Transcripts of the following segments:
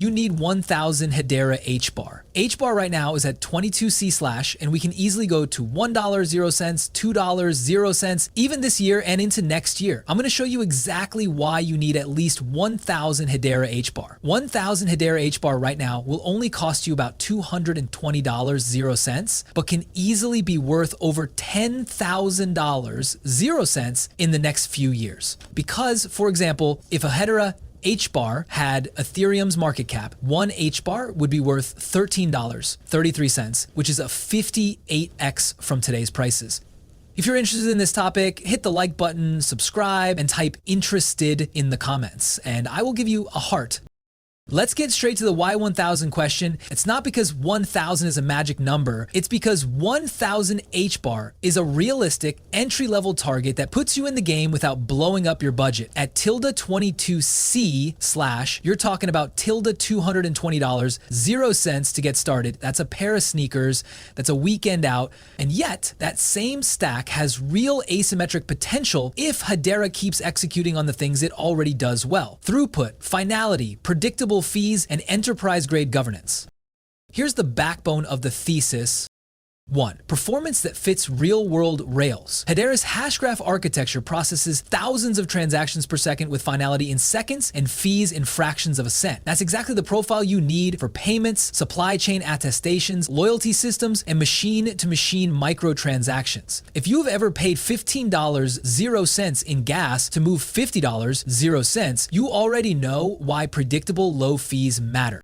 You need 1000 Hedera HBAR. HBAR right now is at 22C/, and we can easily go to $1 0 cents, $2 0 cents, even this year and into next year. I'm going to show you exactly why you need at least 1000 Hedera HBAR. 1000 Hedera HBAR right now will only cost you about $220 0 cents, but can easily be worth over $10,000 0 cents in the next few years. Because, for example, if a Hedera HBAR had Ethereum's market cap, one HBAR would be worth $13.33, which is a 58x from today's prices. If you're interested in this topic, hit the like button, subscribe, and type interested in the comments, and I will give you a heart. Let's get straight to the why 1000 question. It's not because 1000 is a magic number. It's because 1000 HBAR is a realistic entry-level target that puts you in the game without blowing up your budget. At $22C/, you're talking about $220 0 cents to get started. That's a pair of sneakers. That's a weekend out. And yet, that same stack has real asymmetric potential if Hedera keeps executing on the things it already does well. Throughput, finality, predictable fees, and enterprise-grade governance. Here's the backbone of the thesis. 1. Performance that fits real-world rails. Hedera's Hashgraph architecture processes thousands of transactions per second with finality in seconds and fees in fractions of a cent. That's exactly the profile you need for payments, supply chain attestations, loyalty systems, and machine-to-machine microtransactions. If you've ever paid $15 0 cents in gas to move $50 0 cents, you already know why predictable low fees matter.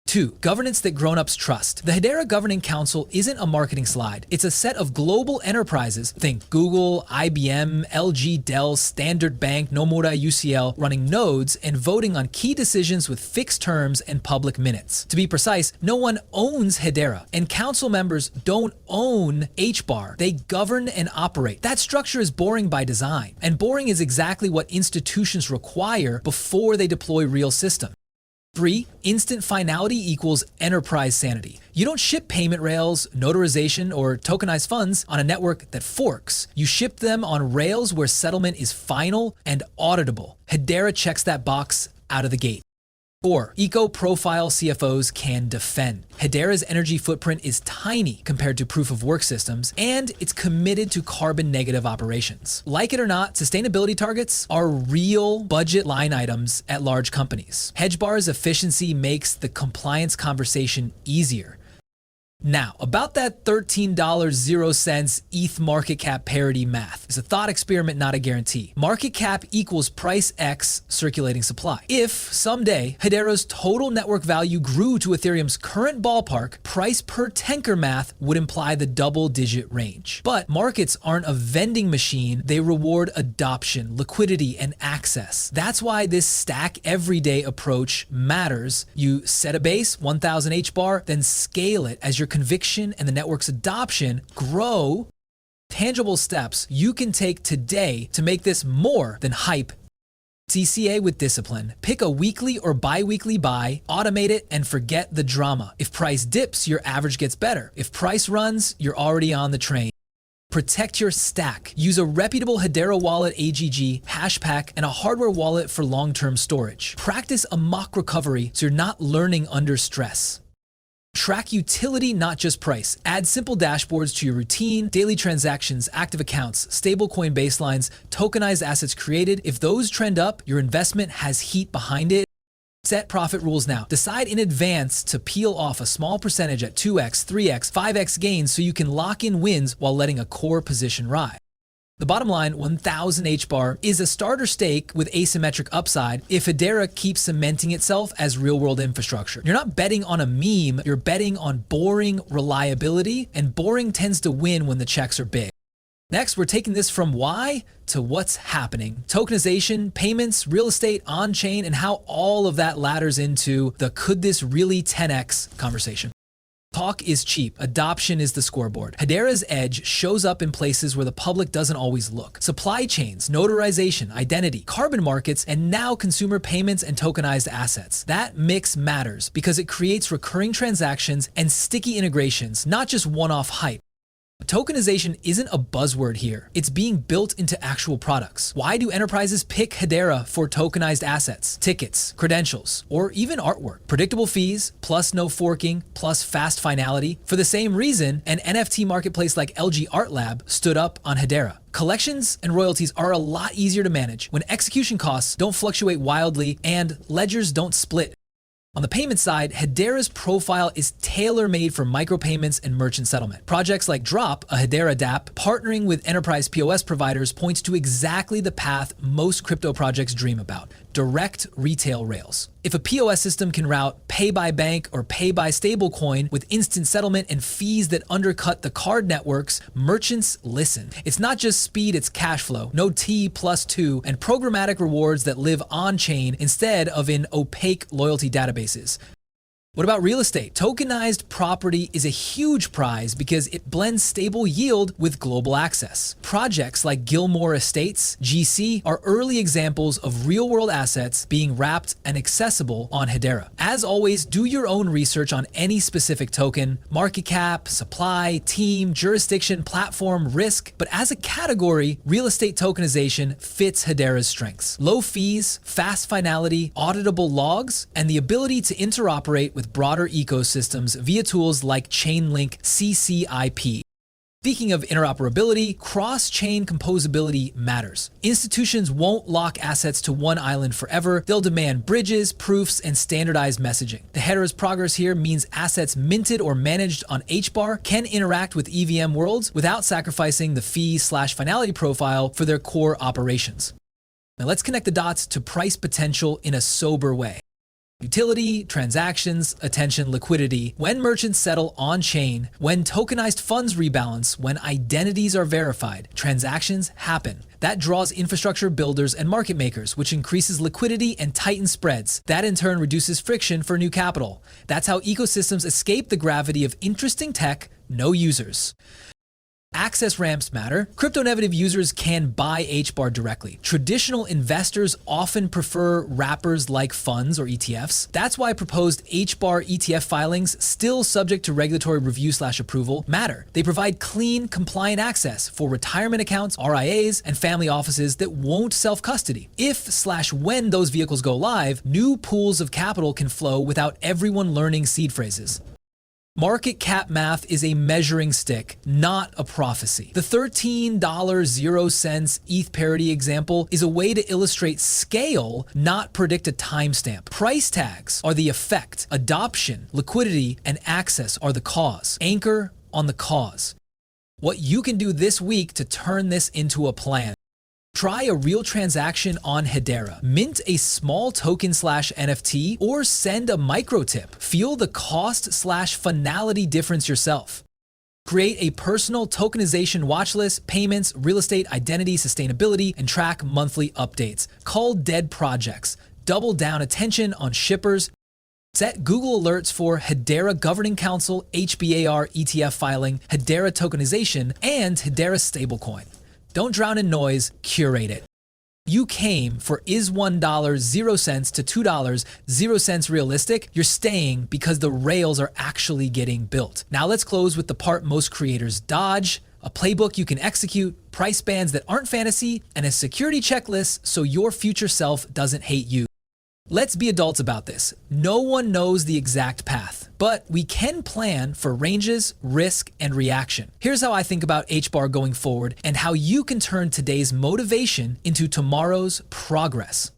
2. Governance that grown-ups trust. The Hedera Governing Council isn't a marketing slide. It's a set of global enterprises, think Google, IBM, LG, Dell, Standard Bank, Nomura, UCL, running nodes and voting on key decisions with fixed terms and public minutes. To be precise, no one owns Hedera, and council members don't own HBAR. They govern and operate. That structure is boring by design, and boring is exactly what institutions require before they deploy real systems. 3. Instant finality equals enterprise sanity. You don't ship payment rails, notarization, or tokenized funds on a network that forks. You ship them on rails where settlement is final and auditable. Hedera checks that box out of the gate. 4. Eco-profile CFOs can defend. Hedera's energy footprint is tiny compared to proof-of-work systems, and it's committed to carbon-negative operations. Like it or not, sustainability targets are real budget line items at large companies. HBAR's efficiency makes the compliance conversation easier. Now, about that $13 0 cents ETH market cap parity math. It's a thought experiment, not a guarantee. Market cap equals price X circulating supply. If someday Hedera's total network value grew to Ethereum's current ballpark, price per tanker math would imply the double-digit range. But markets aren't a vending machine. They reward adoption, liquidity, and access. That's why this stack everyday approach matters. You set a base, 1000 HBAR, then scale it as your conviction and the network's adoption grow. Tangible steps you can take today to make this more than hype. CCA with discipline. Pick a weekly or bi-weekly buy, automate it, and forget the drama. If price dips, your average gets better. If price runs, you're already on the train. Protect your stack. Use a reputable Hedera wallet AGG, Hashpack, and a hardware wallet for long-term storage. Practice a mock recovery so you're not learning under stress. Track utility, not just price. Add simple dashboards to your routine, daily transactions, active accounts, stablecoin baselines, tokenized assets created. If those trend up, your investment has heat behind it. Set profit rules now. Decide in advance to peel off a small percentage at 2x, 3x, 5x gains so you can lock in wins while letting a core position ride. The bottom line, 1000 HBAR is a starter stake with asymmetric upside if Hedera keeps cementing itself as real-world infrastructure. You're not betting on a meme, you're betting on boring reliability, and boring tends to win when the checks are big. Next, we're taking this from why to what's happening. Tokenization, payments, real estate, on-chain, and how all of that ladders into the could this really 10x conversation. Talk is cheap. Adoption is the scoreboard. Hedera's edge shows up in places where the public doesn't always look. Supply chains, notarization, identity, carbon markets, and now consumer payments and tokenized assets. That mix matters because it creates recurring transactions and sticky integrations, not just one-off hype. Tokenization isn't a buzzword here. It's being built into actual products. Why do enterprises pick Hedera for tokenized assets, tickets, credentials, or even artwork? Predictable fees, plus no forking, plus fast finality. For the same reason, an NFT marketplace like LG Art Lab stood up on Hedera. Collections and royalties are a lot easier to manage when execution costs don't fluctuate wildly and ledgers don't split. On the payment side, Hedera's profile is tailor-made for micropayments and merchant settlement. Projects like Drop, a Hedera dApp, partnering with enterprise POS providers points to exactly the path most crypto projects dream about: direct retail rails. If a POS system can route pay by bank or pay by stablecoin with instant settlement and fees that undercut the card networks, merchants listen. It's not just speed, it's cash flow, no T+2, and programmatic rewards that live on-chain instead of in opaque loyalty databases. What about real estate? Tokenized property is a huge prize because it blends stable yield with global access. Projects like Gilmore Estates, GC, are early examples of real-world assets being wrapped and accessible on Hedera. As always, do your own research on any specific token, market cap, supply, team, jurisdiction, platform, risk, but as a category, real estate tokenization fits Hedera's strengths. Low fees, fast finality, auditable logs, and the ability to interoperate with broader ecosystems via tools like Chainlink CCIP. Speaking of interoperability, cross-chain composability matters. Institutions won't lock assets to one island forever. They'll demand bridges, proofs, and standardized messaging. The Hedera's progress here means assets minted or managed on HBAR can interact with EVM worlds without sacrificing the fee/finality profile for their core operations. Now let's connect the dots to price potential in a sober way. Utility, transactions, attention, liquidity. When merchants settle on-chain, when tokenized funds rebalance, when identities are verified, transactions happen. That draws infrastructure builders and market makers, which increases liquidity and tightens spreads. That in turn reduces friction for new capital. That's how ecosystems escape the gravity of interesting tech, no users. Access ramps matter. Crypto-native users can buy HBAR directly. Traditional investors often prefer wrappers like funds or ETFs. That's why proposed HBAR ETF filings, still subject to regulatory review/approval, matter. They provide clean, compliant access for retirement accounts, RIAs, and family offices that won't self-custody. If/when those vehicles go live, new pools of capital can flow without everyone learning seed phrases. Market cap math is a measuring stick, not a prophecy. The $13.00 ETH parity example is a way to illustrate scale, not predict a timestamp. Price tags are the effect. Adoption, liquidity, and access are the cause. Anchor on the cause. What you can do this week to turn this into a plan. Try a real transaction on Hedera. Mint a small token/NFT or send a micro tip. Feel the cost/finality difference yourself. Create a personal tokenization watchlist, payments, real estate, identity, sustainability, and track monthly updates. Call dead projects. Double down attention on shippers. Set Google alerts for Hedera Governing Council, HBAR ETF filing, Hedera tokenization, and Hedera stablecoin. Don't drown in noise, curate it. You came for is $1.00 to $2.00 realistic? You're staying because the rails are actually getting built. Now let's close with the part most creators dodge: a playbook you can execute, price bands that aren't fantasy, and a security checklist so your future self doesn't hate you. Let's be adults about this. No one knows the exact path, but we can plan for ranges, risk, and reaction. Here's how I think about HBAR going forward and how you can turn today's motivation into tomorrow's progress.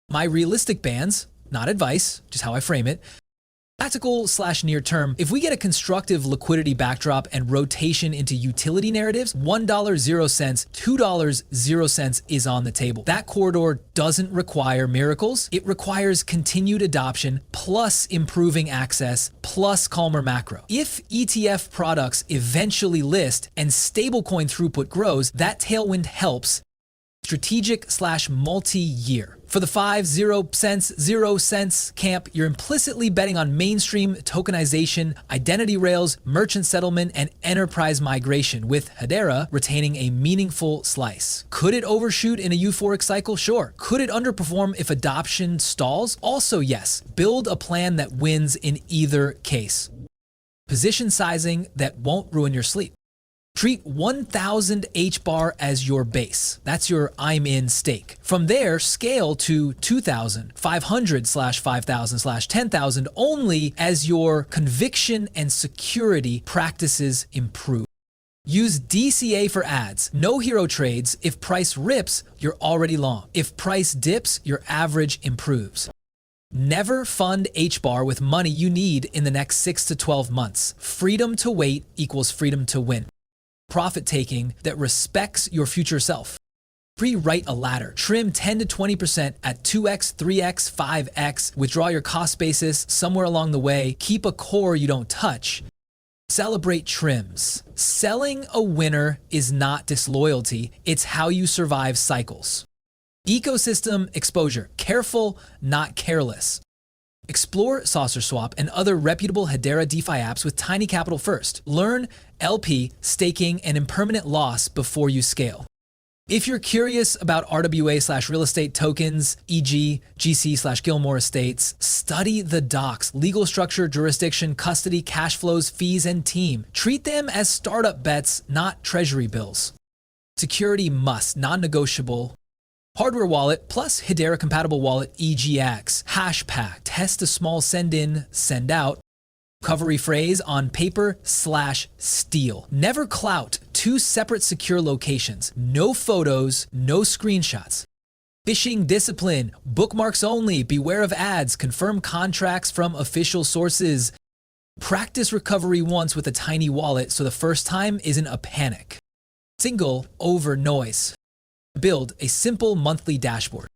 My realistic bands, not advice, just how I frame it. Practical/near term, if we get a constructive liquidity backdrop and rotation into utility narratives, $1.00, $2.00 is on the table. That corridor doesn't require miracles. It requires continued adoption, plus improving access, plus calmer macro. If ETF products eventually list and stablecoin throughput grows, that tailwind helps. Strategic/multi-year. For the 0 cents camp, you're implicitly betting on mainstream tokenization, identity rails, merchant settlement, and enterprise migration, with Hedera retaining a meaningful slice. Could it overshoot in a euphoric cycle? Sure. Could it underperform if adoption stalls? Also yes. Build a plan that wins in either case. Position sizing that won't ruin your sleep. Treat 1,000 HBAR as your base. That's your I'm in stake. From there, scale to 2,000, 500/5,000 10,000 only as your conviction and security practices improve. Use DCA for ads. No hero trades. If price rips, you're already long. If price dips, your average improves. Never fund HBAR with money you need in the next 6 to 12 months. Freedom to wait equals freedom to win. Profit taking that respects your future self. Pre-write a ladder. Trim 10 to 20% at 2x, 3x, 5x. Withdraw your cost basis somewhere along the way. Keep a core you don't touch. Celebrate trims. Selling a winner is not disloyalty. It's how you survive cycles. Ecosystem exposure. Careful, not careless. Explore Saucer Swap and other reputable Hedera DeFi apps with tiny capital first. Learn LP, staking, and impermanent loss before you scale. If you're curious about RWA/real estate tokens, e.g. GC/Gilmore Estates, study the docs, legal structure, jurisdiction, custody, cash flows, fees, and team. Treat them as startup bets, not treasury bills. Security must, non-negotiable. Hardware wallet plus Hedera compatible wallet EGX. Hashpack. Test a small send in, send out. Recovery phrase on paper/steal. Never clout. 2 separate secure locations. No photos, no screenshots. Phishing discipline. Bookmarks only. Beware of ads. Confirm contracts from official sources. Practice recovery once with a tiny wallet so the first time isn't a panic. Single over noise. Build a simple monthly dashboard.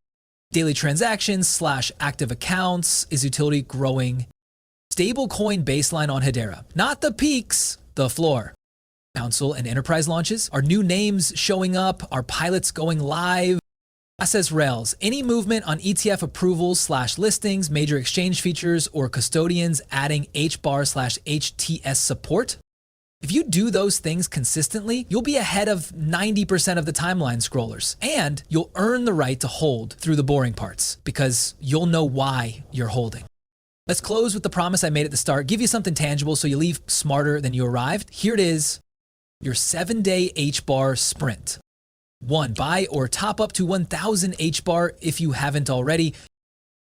Daily transactions/active accounts. Is utility growing? Stablecoin baseline on Hedera. Not the peaks, the floor. Council and enterprise launches. Are new names showing up? Are pilots going live? Access rails. Any movement on ETF approvals/listings, major exchange features, or custodians adding HBAR/HTS support? If you do those things consistently, you'll be ahead of 90% of the timeline scrollers, and you'll earn the right to hold through the boring parts because you'll know why you're holding. Let's close with the promise I made at the start, give you something tangible so you leave smarter than you arrived. Here it is, your 7-day HBAR sprint. 1. Buy or top up to 1,000 HBAR if you haven't already.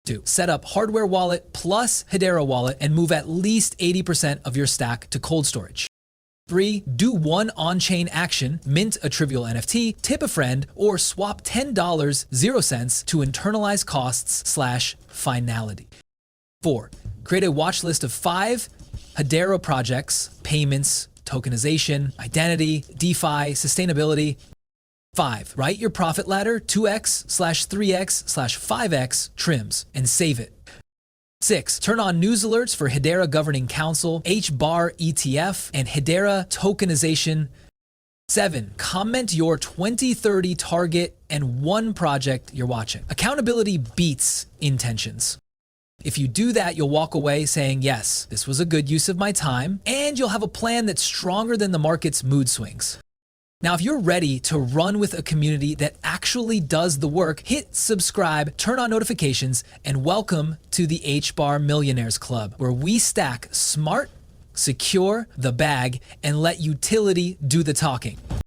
2. Set up hardware wallet plus Hedera wallet and move at least 80% of your stack to cold storage. 3. Do one on-chain action, mint a trivial NFT, tip a friend, or swap $10 0 to internalize costs/finality. 4. Create a watch list of 5 Hedera projects, payments, tokenization, identity, DeFi, sustainability. 5. Write your profit ladder 2x/3x/5x trims and save it. 6. Turn on news alerts for Hedera Governing Council, HBAR ETF, and Hedera Tokenization. 7. Comment your 2030 target and 1 project you're watching. Accountability beats intentions. If you do that, you'll walk away saying, yes, this was a good use of my time, and you'll have a plan that's stronger than the market's mood swings. Now, if you're ready to run with a community that actually does the work, hit subscribe, turn on notifications, and welcome to the HBAR Millionaires Club, where we stack smart, secure the bag, and let utility do the talking.